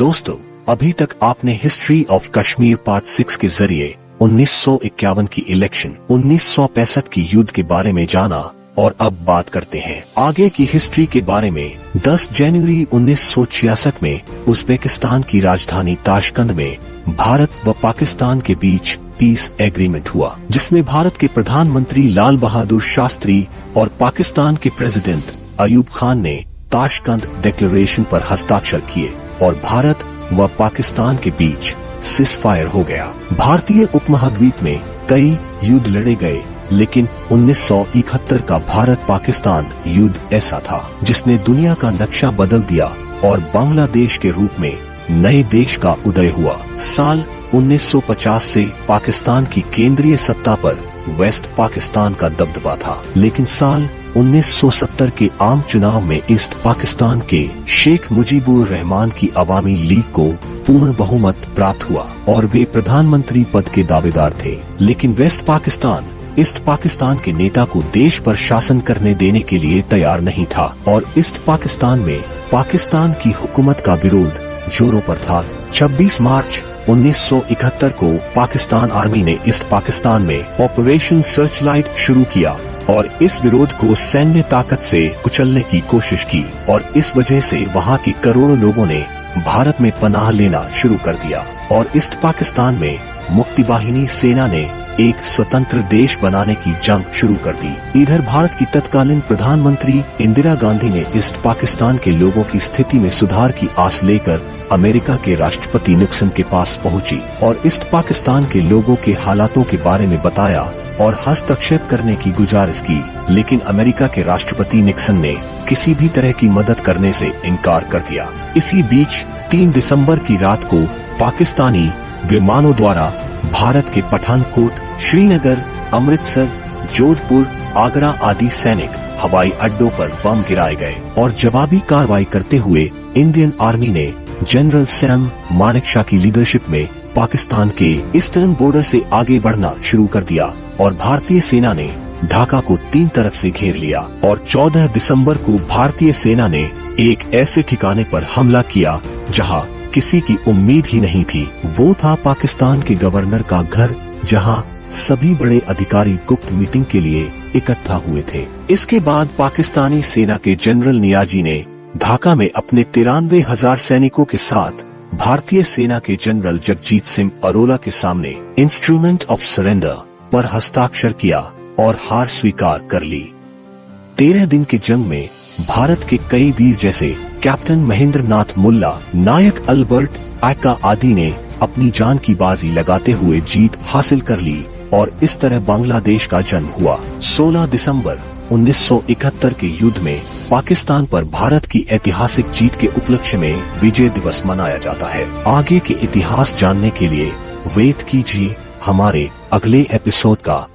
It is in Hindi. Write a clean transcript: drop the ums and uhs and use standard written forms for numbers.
दोस्तों, अभी तक आपने हिस्ट्री ऑफ कश्मीर पार्ट 6 के जरिए 1951 की इलेक्शन, 1965 की युद्ध के बारे में जाना और अब बात करते हैं आगे की हिस्ट्री के बारे में। 10 जनवरी 1966 में उज्बेकिस्तान की राजधानी ताशकंद में भारत व पाकिस्तान के बीच पीस एग्रीमेंट हुआ, जिसमें भारत के प्रधानमंत्री लाल बहादुर शास्त्री और पाकिस्तान के प्रेसिडेंट अयूब खान ने ताशकंद डिक्लेरेशन पर हस्ताक्षर किए और भारत व पाकिस्तान के बीच सीज़फायर हो गया। भारतीय उपमहाद्वीप में कई युद्ध लड़े गए, लेकिन 1971 का भारत पाकिस्तान युद्ध ऐसा था जिसने दुनिया का नक्शा बदल दिया और बांग्लादेश के रूप में नए देश का उदय हुआ। साल 1950 से पाकिस्तान की केंद्रीय सत्ता पर वेस्ट पाकिस्तान का दबदबा था, लेकिन साल 1970 के आम चुनाव में ईस्ट पाकिस्तान के शेख मुजीबुर रहमान की अवामी लीग को पूर्ण बहुमत प्राप्त हुआ और वे प्रधानमंत्री पद के दावेदार थे। लेकिन वेस्ट पाकिस्तान ईस्ट पाकिस्तान के नेता को देश पर शासन करने देने के लिए तैयार नहीं था और ईस्ट पाकिस्तान में पाकिस्तान की हुकूमत का विरोध जोरों पर था। 26 मार्च 1971 को पाकिस्तान आर्मी ने ईस्ट पाकिस्तान में ऑपरेशन सर्चलाइट शुरू किया और इस विरोध को सैन्य ताकत से कुचलने की कोशिश की और इस वजह से वहां के करोड़ों लोगों ने भारत में पनाह लेना शुरू कर दिया और ईस्ट पाकिस्तान में मुक्ति वाहिनी सेना ने एक स्वतंत्र देश बनाने की जंग शुरू कर दी। इधर भारत की तत्कालीन प्रधानमंत्री इंदिरा गांधी ने ईस्ट पाकिस्तान के लोगों की स्थिति में सुधार की आस लेकर अमेरिका के राष्ट्रपति निक्सन के पास पहुंची और ईस्ट पाकिस्तान के लोगों के हालातों के बारे में बताया और हस्तक्षेप करने की गुजारिश की, लेकिन अमेरिका के राष्ट्रपति निक्सन ने किसी भी तरह की मदद करने से इनकार कर दिया। इसी बीच 3 दिसंबर की रात को पाकिस्तानी विमानों द्वारा भारत के पठानकोट, श्रीनगर, अमृतसर, जोधपुर, आगरा आदि सैनिक हवाई अड्डों पर बम गिराए गए और जवाबी कार्रवाई करते हुए इंडियन आर्मी ने जनरल सैम मानेकशॉ की लीडरशिप में पाकिस्तान के ईस्टर्न बॉर्डर से आगे बढ़ना शुरू कर दिया और भारतीय सेना ने ढाका को 3 तरफ से घेर लिया और 14 दिसंबर को भारतीय सेना ने एक ऐसे ठिकाने पर हमला किया जहां किसी की उम्मीद ही नहीं थी। वो था पाकिस्तान के गवर्नर का घर, जहां सभी बड़े अधिकारी गुप्त मीटिंग के लिए इकट्ठा हुए थे। इसके बाद पाकिस्तानी सेना के जनरल नियाजी ने ढाका में अपने 93,000 सैनिकों के साथ भारतीय सेना के जनरल जगजीत सिंह अरोड़ा के सामने इंस्ट्रूमेंट ऑफ सरेंडर पर हस्ताक्षर किया और हार स्वीकार कर ली। 13 दिन की जंग में भारत के कई वीर जैसे कैप्टन महेंद्र नाथ मुल्ला, नायक अल्बर्ट आका आदि ने अपनी जान की बाजी लगाते हुए जीत हासिल कर ली और इस तरह बांग्लादेश का जन्म हुआ। 16 दिसंबर 1971 के युद्ध में पाकिस्तान पर भारत की ऐतिहासिक जीत के उपलक्ष्य में विजय दिवस मनाया जाता है। आगे के इतिहास जानने के लिए वेट कीजिए हमारे अगले एपिसोड का